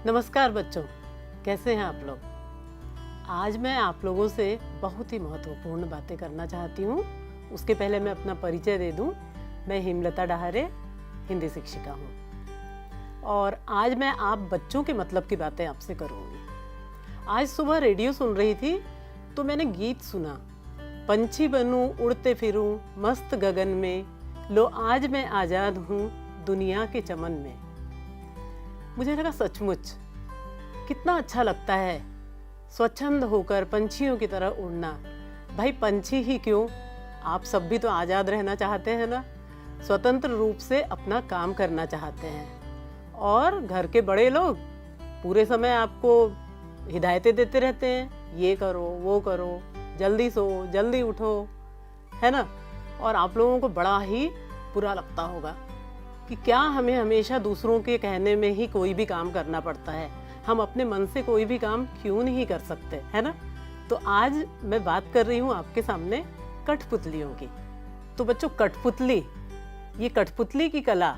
नमस्कार बच्चों, कैसे हैं आप लोग। आज मैं आप लोगों से बहुत ही महत्वपूर्ण बातें करना चाहती हूँ। उसके पहले मैं अपना परिचय दे दूँ। मैं हेमलता डहारे हिंदी शिक्षिका हूँ और आज मैं आप बच्चों के मतलब की बातें आपसे करूँगी। आज सुबह रेडियो सुन रही थी तो मैंने गीत सुना, पंछी बनूं उड़ते फिरूं मस्त गगन में, लो आज मैं आज़ाद हूँ दुनिया के चमन में। मुझे लगा सचमुच कितना अच्छा लगता है स्वच्छंद होकर पंछियों की तरह उड़ना। भाई पंछी ही क्यों, आप सब भी तो आज़ाद रहना चाहते हैं ना, स्वतंत्र रूप से अपना काम करना चाहते हैं। और घर के बड़े लोग पूरे समय आपको हिदायतें देते रहते हैं, ये करो वो करो, जल्दी सो जल्दी उठो, है ना। और आप लोगों को बड़ा ही बुरा लगता होगा कि क्या हमें हमेशा दूसरों के कहने में ही कोई भी काम करना पड़ता है, हम अपने मन से कोई भी काम क्यों नहीं कर सकते, है ना। तो आज मैं बात कर रही हूँ आपके सामने कठपुतलियों की। तो बच्चों, कठपुतली, ये कठपुतली की कला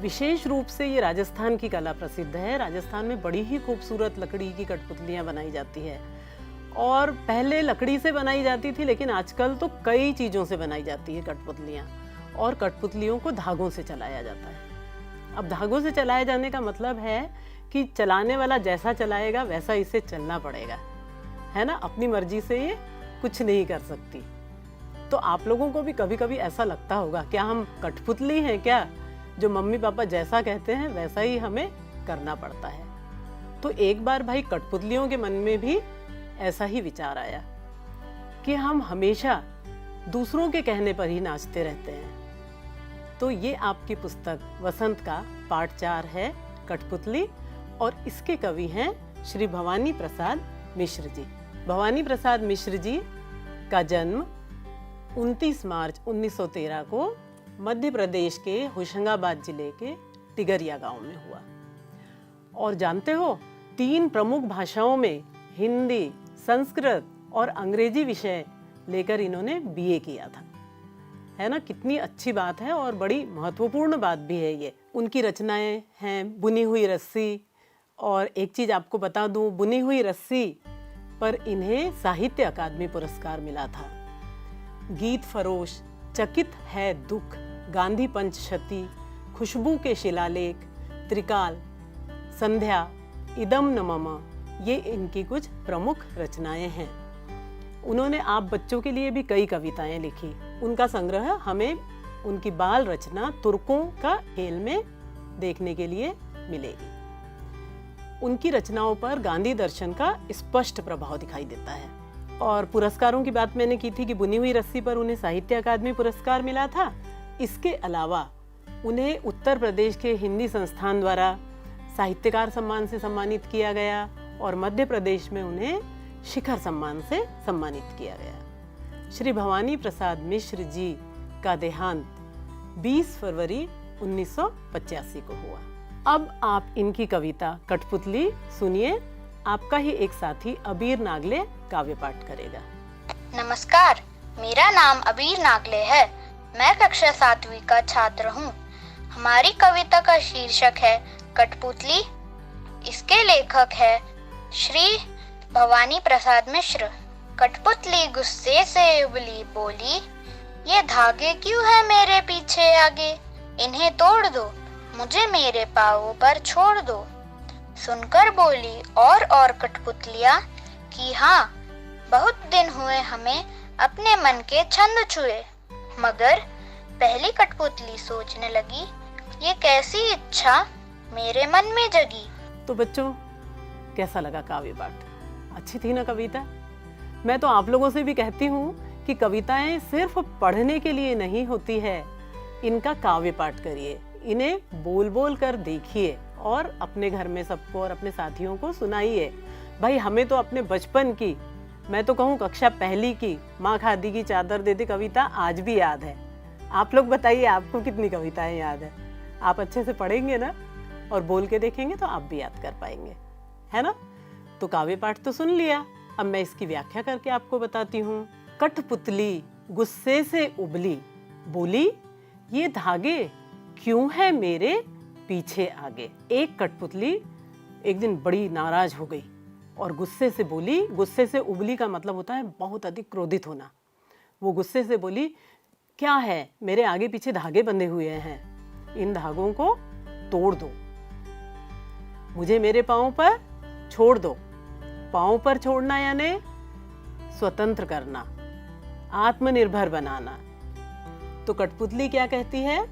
विशेष रूप से ये राजस्थान की कला प्रसिद्ध है। राजस्थान में बड़ी ही खूबसूरत लकड़ी की कठपुतलियाँ बनाई जाती है और पहले लकड़ी से बनाई जाती थी, लेकिन आजकल तो कई चीज़ों से बनाई जाती है कठपुतलियाँ। और कठपुतलियों को धागों से चलाया जाता है। अब धागों से चलाए जाने का मतलब है कि चलाने वाला जैसा चलाएगा वैसा इसे चलना पड़ेगा, है ना। अपनी मर्जी से ये कुछ नहीं कर सकती। तो आप लोगों को भी कभी कभी ऐसा लगता होगा, क्या हम कठपुतली हैं क्या, जो मम्मी पापा जैसा कहते हैं वैसा ही हमें करना पड़ता है। तो एक बार भाई कठपुतलियों के मन में भी ऐसा ही विचार आया कि हम हमेशा दूसरों के कहने पर ही नाचते रहते हैं। तो ये आपकी पुस्तक वसंत का पाठ 4 है, कठपुतली, और इसके कवि हैं श्री भवानी प्रसाद मिश्र जी। भवानी प्रसाद मिश्र जी का जन्म 29 मार्च 1913 को मध्य प्रदेश के होशंगाबाद जिले के टिगरिया गांव में हुआ। और जानते हो, 3 प्रमुख भाषाओं में हिंदी, संस्कृत और अंग्रेजी विषय लेकर इन्होंने बीए किया था, है ना। कितनी अच्छी बात है और बड़ी महत्वपूर्ण बात भी है ये। उनकी रचनाएं हैं बुनी हुई रस्सी, और एक चीज़ आपको बता दूं, बुनी हुई रस्सी पर इन्हें साहित्य अकादमी पुरस्कार मिला था। गीत फरोश, चकित है दुख, गांधी पंचशती, खुशबू के शिलालेख, त्रिकाल, संध्या, इदम न मम, ये इनकी कुछ प्रमुख रचनाएं हैं। उन्होंने आप बच्चों के लिए भी कई कविताएं लिखी। उनका संग्रह हमें उनकी बाल रचना तुर्कों का खेल में देखने के लिए मिलेगी। उनकी रचनाओं पर गांधी दर्शन का स्पष्ट प्रभाव दिखाई देता है। और पुरस्कारों की बात मैंने की थी कि बुनी हुई रस्सी पर उन्हें साहित्य अकादमी पुरस्कार मिला था। इसके अलावा उन्हें उत्तर प्रदेश के हिंदी संस्थान द्वारा साहित्यकार सम्मान से सम्मानित किया गया और मध्य प्रदेश में उन्हें शिखर सम्मान से सम्मानित किया गया। श्री भवानी प्रसाद मिश्र जी का देहांत 20 फरवरी 1985 को हुआ। अब आप इनकी कविता कठपुतली सुनिए। आपका ही एक साथी अबीर नागले काव्य पाठ करेगा। नमस्कार, मेरा नाम अबीर नागले है। मैं कक्षा 7वीं का छात्र हूँ। हमारी कविता का शीर्षक है कठपुतली। इसके लेखक है श्री भवानी प्रसाद मिश्र। कठपुतली गुस्से से उबली बोली, ये धागे क्यों है मेरे पीछे आगे, इन्हें तोड़ दो, मुझे मेरे पाँवों पर छोड़ दो। सुनकर बोली और कठपुतलियाँ कि हाँ, बहुत दिन हुए हमें अपने मन के छंद छुए। मगर पहली कठपुतली सोचने लगी, ये कैसी इच्छा मेरे मन में जगी। तो बच्चों, कैसा लगा काव्य पाठ? अच्छी थी ना कविता? मैं तो आप लोगों से भी कहती हूँ कि कविताएं सिर्फ पढ़ने के लिए नहीं होती है, इनका काव्य पाठ करिए, इन्हें बोल बोल कर देखिए और अपने घर में सबको और अपने साथियों को सुनाइए। भाई हमें तो अपने बचपन की, मैं तो कहूँ कक्षा 1 की माँ खादी की चादर दे दे कविता आज भी याद है। आप लोग बताइए, आपको कितनी कविताएं याद है? आप अच्छे से पढ़ेंगे ना और बोल के देखेंगे तो आप भी याद कर पाएंगे, है ना। तो काव्य पाठ तो सुन लिया, अब मैं इसकी व्याख्या करके आपको बताती हूँ। कठपुतली गुस्से से उबली, बोली ये धागे क्यों है मेरे पीछे आगे। एक कठपुतली एक दिन बड़ी नाराज हो गई और गुस्से से बोली, गुस्से से उबली का मतलब होता है बहुत अधिक क्रोधित होना। वो गुस्से से बोली, क्या है, मेरे आगे पीछे धागे बंधे हुए हैं, इन धागों को तोड़ दो, मुझे मेरे पाँव पर छोड़ दो। पाँव पर छोड़ना यानी स्वतंत्र करना, आत्मनिर्भर बनाना। तो कठपुतली क्या कहती है,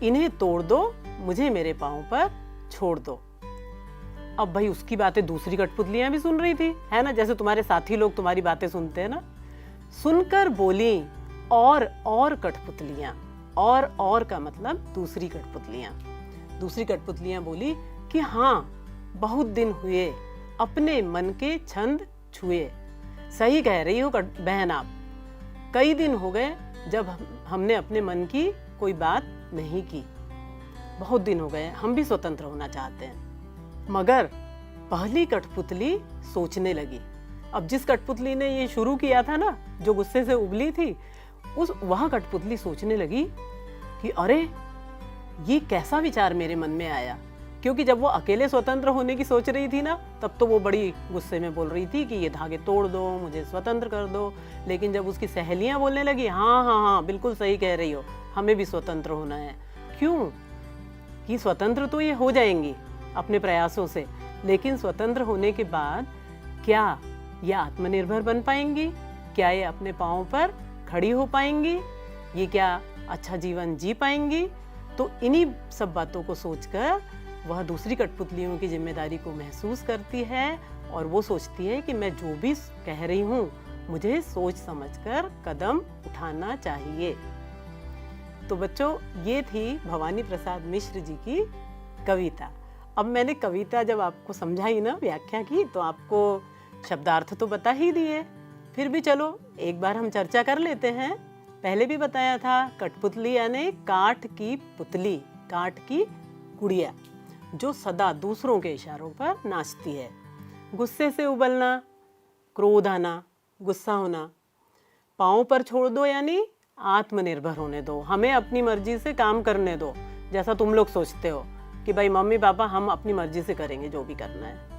इन्हें तोड़ दो, मुझे मेरे पाँव पर छोड़ दो। अब भाई उसकी बातें दूसरी कठपुतलियां भी सुन रही थी, है ना, जैसे तुम्हारे साथी लोग तुम्हारी बातें सुनते हैं ना। सुनकर बोली और कठपुतलियां, और का मतलब दूसरी कठपुतलियां। दूसरी कठपुतलियां बोली कि हाँ, बहुत दिन हुए अपने मन के छंद छुए। सही कह रही हो बहन आप, कई दिन हो गए जब हमने अपने मन की कोई बात नहीं की, बहुत दिन हो गए, हम भी स्वतंत्र होना चाहते हैं। मगर पहली कठपुतली सोचने लगी। अब जिस कठपुतली ने ये शुरू किया था ना, जो गुस्से से उबली थी, वह कठपुतली सोचने लगी कि अरे ये कैसा विचार मेरे मन में आया। क्योंकि जब वो अकेले स्वतंत्र होने की सोच रही थी ना, तब तो वो बड़ी गुस्से में बोल रही थी कि ये धागे तोड़ दो, मुझे स्वतंत्र कर दो। लेकिन जब उसकी सहेलियां बोलने लगी, हाँ हाँ हाँ बिल्कुल सही कह रही हो, हमें भी स्वतंत्र होना है। क्यों कि स्वतंत्र तो ये हो जाएंगी अपने प्रयासों से, लेकिन स्वतंत्र होने के बाद क्या ये आत्मनिर्भर बन पाएंगी? क्या ये अपने पाँव पर खड़ी हो पाएंगी? ये क्या अच्छा जीवन जी पाएंगी? तो इन्हीं सब बातों को सोचकर वह दूसरी कठपुतलियों की जिम्मेदारी को महसूस करती है और वो सोचती है कि मैं जो भी कह रही हूँ, मुझे सोच समझकर कदम उठाना चाहिए। तो बच्चों, ये थी भवानी प्रसाद मिश्र जी की कविता। अब मैंने कविता जब आपको समझाई ना, व्याख्या की, तो आपको शब्दार्थ तो बता ही दिए, फिर भी चलो एक बार हम चर्चा कर लेते हैं। पहले भी बताया था, कठपुतली यानी काठ की पुतली, काठ की गुड़िया, जो सदा दूसरों के इशारों पर नाचती है। गुस्से से उबलना, क्रोध आना, गुस्सा होना। पाँव पर छोड़ दो यानी आत्मनिर्भर होने दो, हमें अपनी मर्जी से काम करने दो। जैसा तुम लोग सोचते हो कि भाई मम्मी पापा हम अपनी मर्जी से करेंगे जो भी करना है।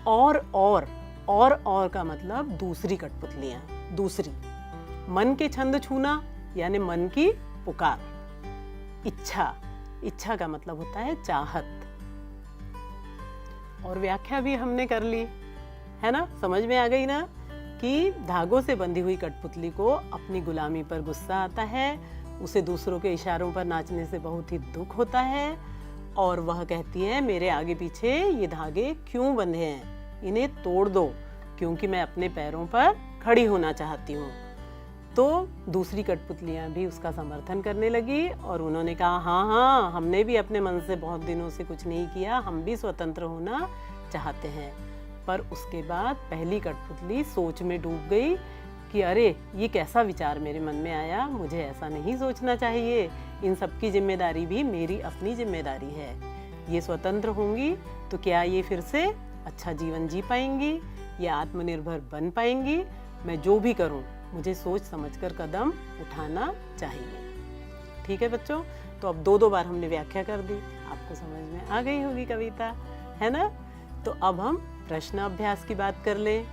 और का मतलब दूसरी कठपुतलियां, दूसरी। मन के छंद छूना यानी मन की पुकार। इच्छा का मतलब होता है चाहत। और व्याख्या भी हमने कर ली, है ना, समझ में आ गई ना कि धागों से बंधी हुई कठपुतली को अपनी गुलामी पर गुस्सा आता है, उसे दूसरों के इशारों पर नाचने से बहुत ही दुख होता है, और वह कहती है मेरे आगे पीछे ये धागे क्यों बंधे हैं, इन्हें तोड़ दो, क्योंकि मैं अपने पैरों पर खड़ी होना चाहती हूँ। तो दूसरी कठपुतलियाँ भी उसका समर्थन करने लगी और उन्होंने कहा हाँ, हमने भी अपने मन से बहुत दिनों से कुछ नहीं किया, हम भी स्वतंत्र होना चाहते हैं। पर उसके बाद पहली कठपुतली सोच में डूब गई कि अरे ये कैसा विचार मेरे मन में आया, मुझे ऐसा नहीं सोचना चाहिए, इन सब की जिम्मेदारी भी मेरी अपनी जिम्मेदारी है। ये स्वतंत्र होंगी तो क्या ये फिर से अच्छा जीवन जी पाएंगी या आत्मनिर्भर बन पाएंगी? मैं जो भी करूं मुझे सोच समझकर कदम उठाना चाहिए। ठीक है बच्चों, तो अब दो बार हमने व्याख्या कर दी, आपको समझ में आ गई होगी कविता, है ना। तो अब हम प्रश्न अभ्यास की बात कर लें।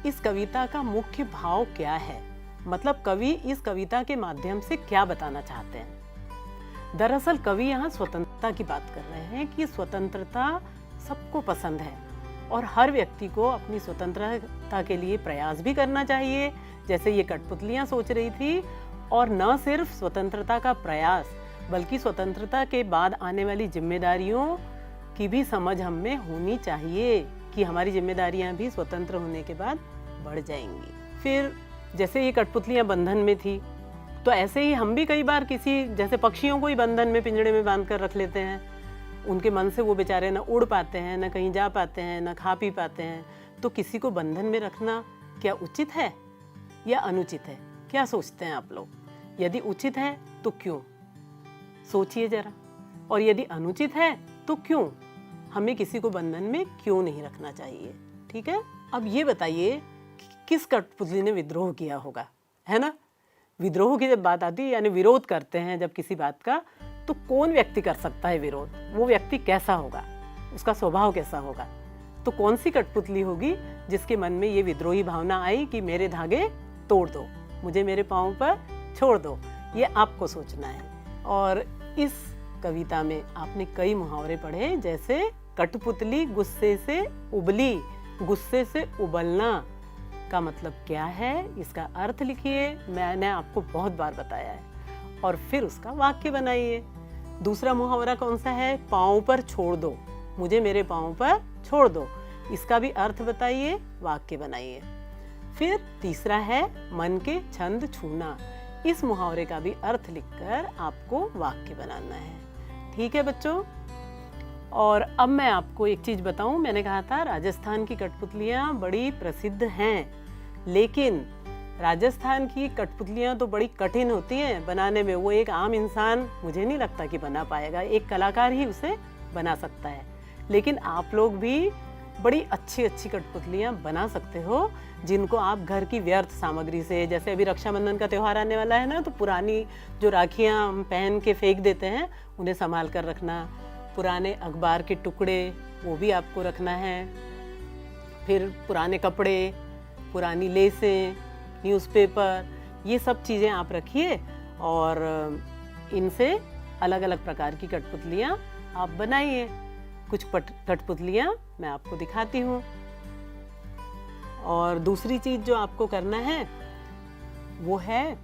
इस कविता का मुख्य भाव क्या है, मतलब कवि इस कविता के माध्यम से क्या बताना चाहते हैं। दरअसल कवि यहाँ स्वतंत्रता की बात कर रहे हैं कि स्वतंत्रता सबको पसंद है और हर व्यक्ति को अपनी स्वतंत्रता के लिए प्रयास भी करना चाहिए, जैसे ये कठपुतलियाँ सोच रही थी। और न सिर्फ स्वतंत्रता का प्रयास, बल्कि स्वतंत्रता के बाद आने वाली जिम्मेदारियों की भी समझ हम में होनी चाहिए कि हमारी जिम्मेदारियां भी स्वतंत्र होने के बाद बढ़ जाएंगी। फिर जैसे ये कठपुतलियां बंधन में थी, तो ऐसे ही हम भी कई बार किसी, जैसे पक्षियों को ही बंधन में पिंजड़े में बांध कर रख लेते हैं। उनके मन से वो बेचारे ना उड़ पाते हैं, ना कहीं जा पाते हैं, ना खा पी पाते हैं। तो किसी को बंधन में रखना क्या उचित है या अनुचित है? क्या सोचते हैं आप लोग? यदि उचित है तो क्यों, सोचिए जरा। और यदि अनुचित है तो क्यों, हमें किसी को बंधन में क्यों नहीं रखना चाहिए। ठीक है, अब ये बताइए किस कठपुतली ने विद्रोह किया होगा, है ना। विद्रोह की जब बात आती है यानी विरोध करते हैं जब किसी बात का, तो कौन व्यक्ति कर सकता है विरोध, वो व्यक्ति कैसा होगा, उसका स्वभाव कैसा होगा। तो कौन सी कठपुतली होगी जिसके मन में ये विद्रोही भावना आई कि मेरे धागे तोड़ दो, मुझे मेरे पाँव पर छोड़ दो। ये आपको सोचना है। और इस कविता में आपने कई मुहावरे पढ़े, जैसे कठपुतली गुस्से से उबली, गुस्से से उबलना का मतलब क्या है, इसका अर्थ लिखिए। मैंने आपको बहुत बार बताया है। और फिर उसका वाक्य बनाइए। दूसरा मुहावरा कौन सा है, पाँव पर छोड़ दो, मुझे मेरे पाँव पर छोड़ दो, इसका भी अर्थ बताइए, वाक्य बनाइए। फिर तीसरा है मन के छंद छूना, इस मुहावरे का भी अर्थ लिखकर आपको वाक्य बनाना है। ठीक है बच्चों। और अब मैं आपको एक चीज बताऊं, मैंने कहा था राजस्थान की कठपुतलियां बड़ी प्रसिद्ध हैं, लेकिन राजस्थान की कठपुतलियां तो बड़ी कठिन होती हैं बनाने में। वो एक आम इंसान मुझे नहीं लगता कि बना पाएगा, एक कलाकार ही उसे बना सकता है। लेकिन आप लोग भी बड़ी अच्छी अच्छी कठपुतलियां बना सकते हो, जिनको आप घर की व्यर्थ सामग्री से, जैसे अभी रक्षाबंधन का त्यौहार आने वाला है ना, तो पुरानी जो राखियां हम पहन के फेंक देते हैं उन्हें संभाल कर रखना, पुराने अखबार के टुकड़े वो भी आपको रखना है, फिर पुराने कपड़े, पुरानी लेसें, न्यूज़पेपर, ये सब चीज़ें आप रखिए और इनसे अलग अलग प्रकार की कठपुतलियाँ आप बनाइए। कुछ कठपुतलियाँ मैं आपको दिखाती हूँ। और दूसरी चीज़ जो आपको करना है वो है,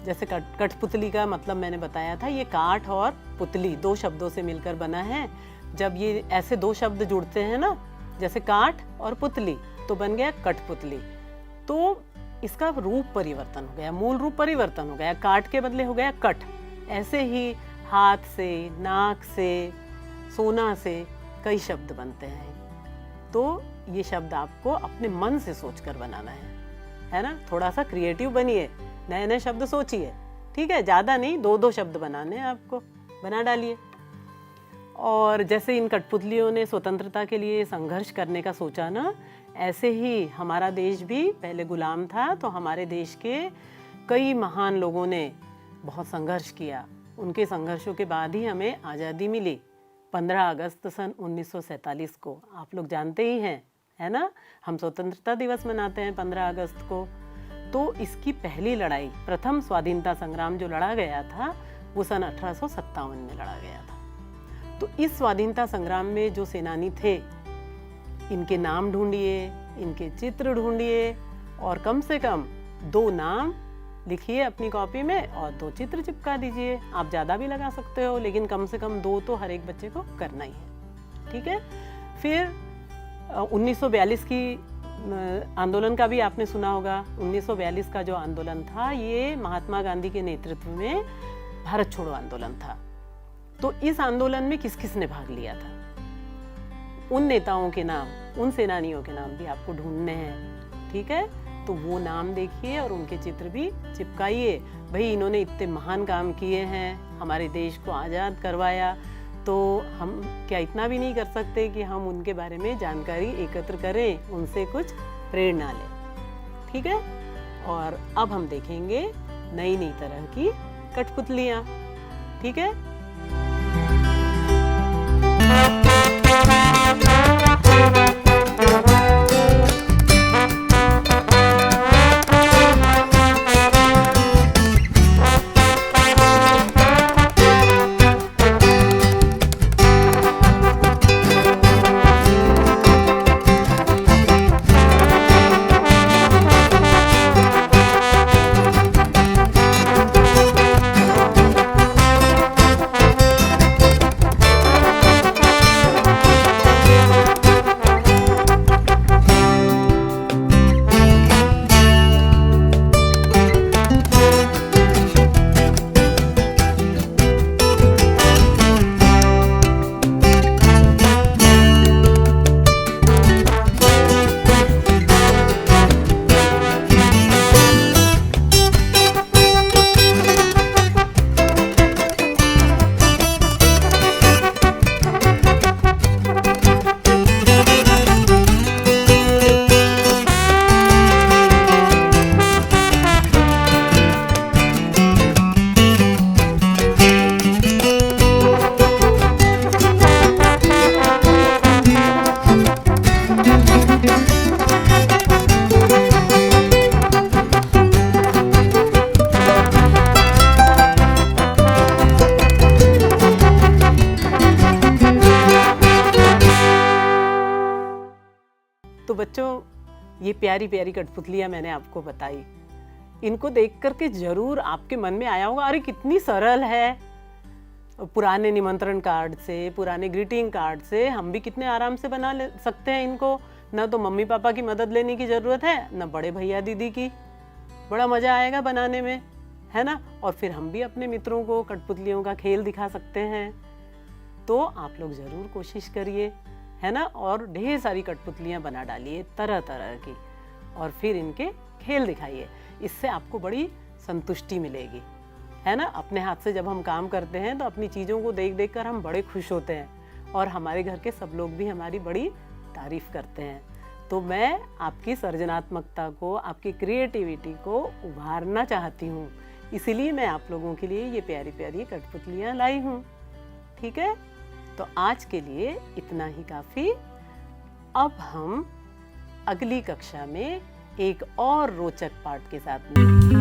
जैसे कठपुतली का मतलब मैंने बताया था, ये काठ और पुतली दो शब्दों से मिलकर बना है। जब ये ऐसे दो शब्द जुड़ते हैं ना, जैसे काठ और पुतली, तो बन गया कठपुतली। तो इसका रूप परिवर्तन हो गया, मूल रूप परिवर्तन हो गया, काठ के बदले हो गया कठ। ऐसे ही हाथ से, नाक से, सोना से कई शब्द बनते हैं। तो ये शब्द आपको अपने मन से सोचकर बनाना है ना। थोड़ा सा क्रिएटिव बनिए, नए नए शब्द सोचिए, ठीक है। ज़्यादा नहीं, दो दो शब्द बनाने हैं आपको, बना डालिए। और जैसे इन कठपुतलियों ने स्वतंत्रता के लिए संघर्ष करने का सोचा ना, ऐसे ही हमारा देश भी पहले गुलाम था, तो हमारे देश के कई महान लोगों ने बहुत संघर्ष किया। उनके संघर्षों के बाद ही हमें आज़ादी मिली। 15 अगस्त सन 1947 को आप लोग जानते ही हैं, है ना। हम स्वतंत्रता दिवस मनाते हैं 15 अगस्त को। तो इसकी पहली लड़ाई, प्रथम स्वाधीनता संग्राम जो लड़ा गया था, वो सन 1857 में लड़ा गया था। तो इस स्वाधीनता संग्राम में जो सेनानी थे, इनके नाम ढूंढिए, इनके चित्र ढूंढिए और कम से कम 2 नाम लिखिए अपनी कॉपी में और 2 चित्र चिपका दीजिए। आप ज़्यादा भी लगा सकते हो, लेकिन कम से कम 2 तो हर एक बच्चे को करना ही है, ठीक है। फिर 1942 की आंदोलन का भी आपने सुना होगा। 1942 का जो आंदोलन था, ये महात्मा गांधी के नेतृत्व में भारत छोड़ो आंदोलन था। तो इस आंदोलन में किस किस ने भाग लिया था, उन नेताओं के नाम, उन सेनानियों के नाम भी आपको ढूंढने हैं, ठीक है। तो वो नाम देखिए और उनके चित्र भी चिपकाइए। भाई इन्होंने इतने महान काम किए हैं, हमारे देश को आज़ाद करवाया, तो हम क्या इतना भी नहीं कर सकते कि हम उनके बारे में जानकारी एकत्र करें, उनसे कुछ प्रेरणा लें, ठीक है। और अब हम देखेंगे नई नई तरह की कठपुतलियाँ, ठीक है। तो बच्चों, ये प्यारी प्यारी कठपुतलियाँ मैंने आपको बताई, इनको देख करके जरूर आपके मन में आया होगा, अरे कितनी सरल है। पुराने निमंत्रण कार्ड से, पुराने ग्रीटिंग कार्ड से हम भी कितने आराम से बना सकते हैं इनको। ना तो मम्मी पापा की मदद लेने की ज़रूरत है, ना बड़े भैया दीदी की। बड़ा मज़ा आएगा बनाने में, है ना। और फिर हम भी अपने मित्रों को कठपुतलियों का खेल दिखा सकते हैं। तो आप लोग ज़रूर कोशिश करिए, है ना, और ढेर सारी कठपुतलियाँ बना डालिए तरह तरह की, और फिर इनके खेल दिखाइए। इससे आपको बड़ी संतुष्टि मिलेगी, है ना। अपने हाथ से जब हम काम करते हैं तो अपनी चीज़ों को देख देख कर हम बड़े खुश होते हैं, और हमारे घर के सब लोग भी हमारी बड़ी तारीफ करते हैं। तो मैं आपकी सृजनात्मकता को, आपकी क्रिएटिविटी को उभारना चाहती हूँ, इसीलिए मैं आप लोगों के लिए ये प्यारी प्यारी कठपुतलियाँ लाई हूँ। ठीक है, तो आज के लिए इतना ही काफ़ी। अब हम अगली कक्षा में एक और रोचक पाठ के साथ मिलेंगे।